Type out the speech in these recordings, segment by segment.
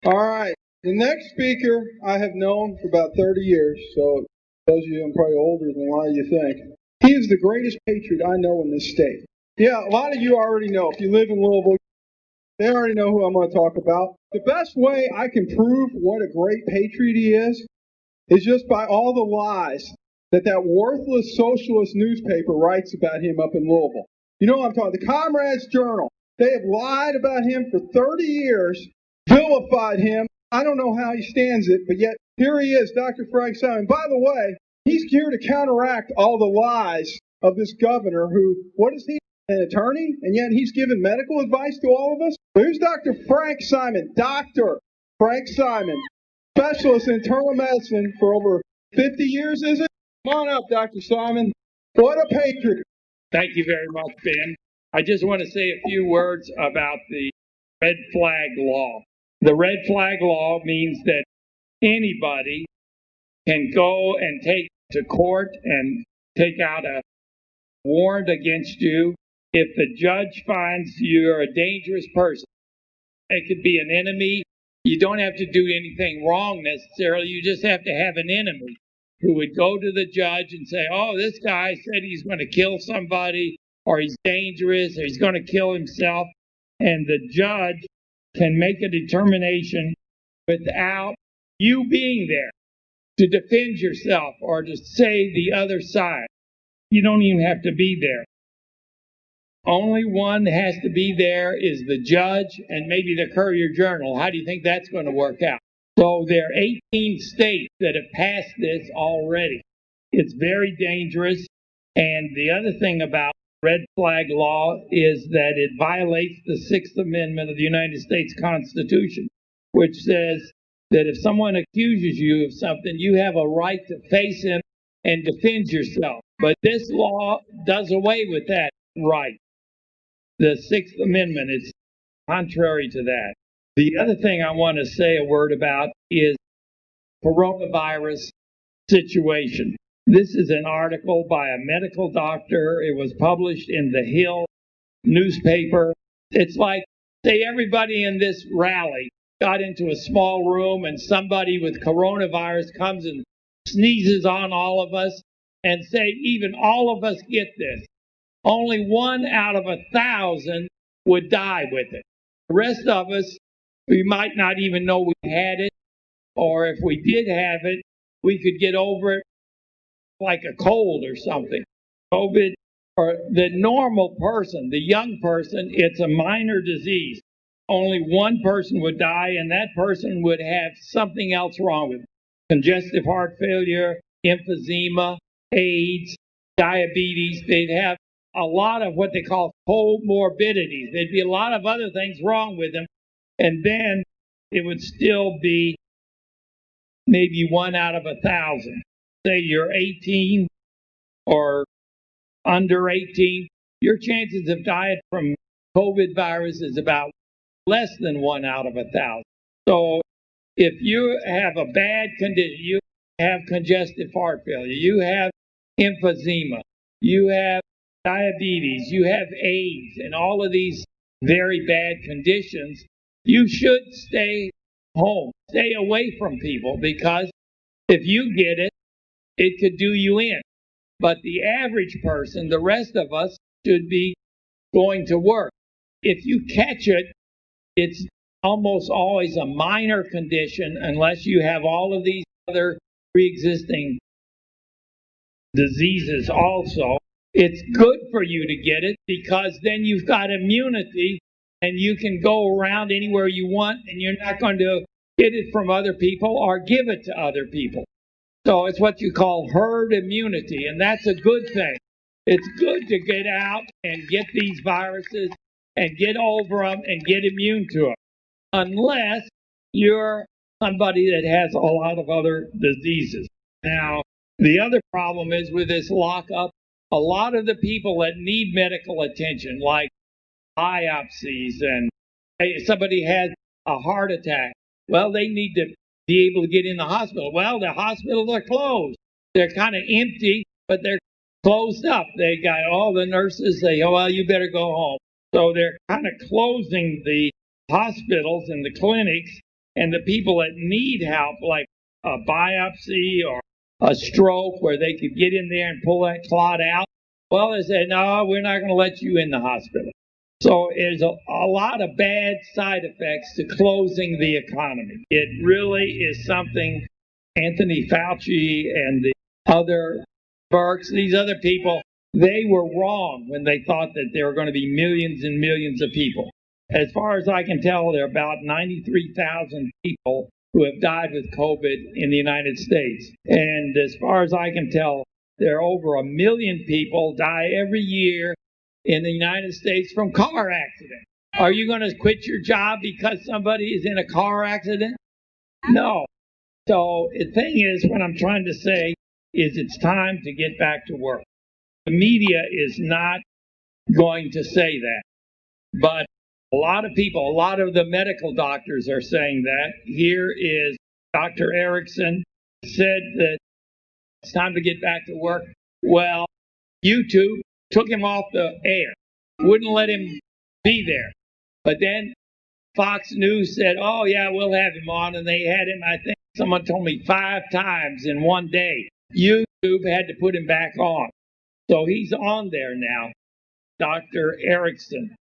All right. The next speaker I have known for about 30 years, so it tells you I'm probably older than a lot of you think. He is the greatest patriot I know in this state. Yeah, a lot of you already know. If you live in Louisville, they already know who I'm going to talk about. The best way I can prove what a great patriot he is just by all the lies that worthless socialist newspaper writes about him up in Louisville. You know what I'm talking about? The Comrades Journal. They have lied about him for 30 years, vilified him. I don't know how he stands it, but yet here he is, Dr. Frank Simon. By the way, he's here to counteract all the lies of this governor who, what is he, an attorney? And yet he's giving medical advice to all of us? So here's Dr. Frank Simon, Dr. Frank Simon, specialist in internal medicine for over 50 years, is it? Come on up, Dr. Simon. What a patriot. Thank you very much, Ben. I just want to say a few words about the red flag law. The red flag law means that anybody can go and take to court and take out a warrant against you if the judge finds you're a dangerous person. It could be an enemy. You don't have to do anything wrong necessarily. You just have to have an enemy who would go to the judge and say, oh, this guy said he's going to kill somebody, or he's dangerous, or he's going to kill himself. And the judge can make a determination without you being there to defend yourself or to say the other side. You don't even have to be there. Only one has to be there is the judge and maybe the Courier Journal. How do you think that's going to work out? So there are 18 states that have passed this already. It's very dangerous. And the other thing about red flag law is that it violates the Sixth Amendment of the United States Constitution, which says that if someone accuses you of something, you have a right to face him and defend yourself. But this law does away with that right. The Sixth Amendment is contrary to that. The other thing I want to say a word about is coronavirus situation. This is an article by a medical doctor. It was published in the Hill newspaper. It's like, say everybody in this rally got into a small room and somebody with coronavirus comes and sneezes on all of us and say even all of us get this. Only 1 out of 1,000 would die with it. The rest of us, we might not even know we had it, or if we did have it, we could get over it like a cold or something. COVID, or the normal person, the young person, it's a minor disease. Only one person would die, and that person would have something else wrong with it. Congestive heart failure, emphysema, AIDS, diabetes. They'd have a lot of what they call comorbidities. There'd be a lot of other things wrong with them. And then it would still be maybe 1 out of 1,000. Say you're 18 or under 18, your chances of dying from COVID virus is about less than 1 out of 1,000. So if you have a bad condition, you have congestive heart failure, you have emphysema, you have diabetes, you have AIDS, and all of these very bad conditions, you should stay home, stay away from people, because if you get it, it could do you in. But the average person, the rest of us, should be going to work. If you catch it, it's almost always a minor condition unless you have all of these other pre-existing diseases also. It's good for you to get it because then you've got immunity and you can go around anywhere you want and you're not going to get it from other people or give it to other people. So it's what you call herd immunity, and that's a good thing. It's good to get out and get these viruses and get over them and get immune to them, unless you're somebody that has a lot of other diseases. Now, the other problem is with this lockup, a lot of the people that need medical attention, like biopsies and somebody has a heart attack, well, they need to be able to get in the hospital. Well, the hospitals are closed. They're kind of empty, but they're closed up. They got all the nurses say, oh, well, you better go home. So they're kind of closing the hospitals and the clinics And the people that need help, like a biopsy or a stroke where they could get in there and pull that clot out, well, they said, no, we're not going to let you in the hospital. So there's a lot of bad side effects to closing the economy. It really is something Anthony Fauci and the other Burks, these other people, they were wrong when they thought that there were going to be millions and millions of people. As far as I can tell, there are about 93,000 people who have died with COVID in the United States. And as far as I can tell, there are over 1 million people die every year in the United States from car accidents. Are you going to quit your job because somebody is in a car accident? No. So the thing is, what I'm trying to say is it's time to get back to work. The media is not going to say that. But a lot of people, a lot of the medical doctors are saying that. Here is Dr. Erickson said that it's time to get back to work. Well, YouTube took him off the air, wouldn't let him be there. But then Fox News said, oh, yeah, we'll have him on. And they had him, I think someone told me 5 times in one day. YouTube had to put him back on. So he's on there now, Dr. Erickson.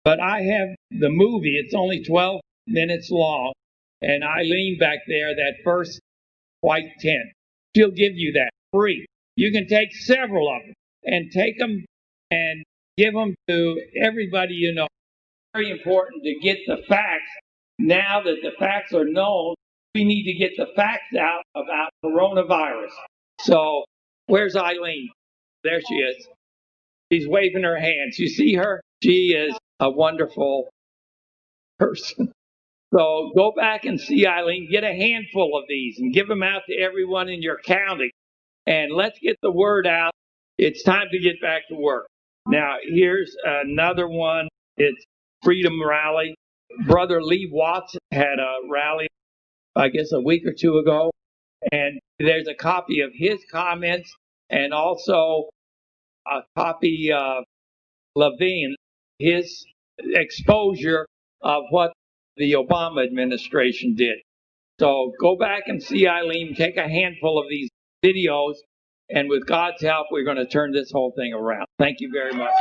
But I have the movie. It's only 12 minutes long. And Eileen back there, that first white tent, she'll give you that free. You can take several of them and take them and give them to everybody you know. Very important to get the facts. Now that the facts are known, we need to get the facts out about coronavirus. So where's Eileen? There she is. She's waving her hands. You see her? She is a wonderful person. So go back and see Eileen. Get a handful of these and give them out to everyone in your county. And let's get the word out. It's time to get back to work. Now, here's another one. It's Freedom Rally. Brother Lee Watts had a rally, I guess, a week or two ago. And there's a copy of his comments and also a copy of Levine, his exposure of what the Obama administration did. So go back and see Eileen, take a handful of these videos, and with God's help, we're going to turn this whole thing around. Thank you very much.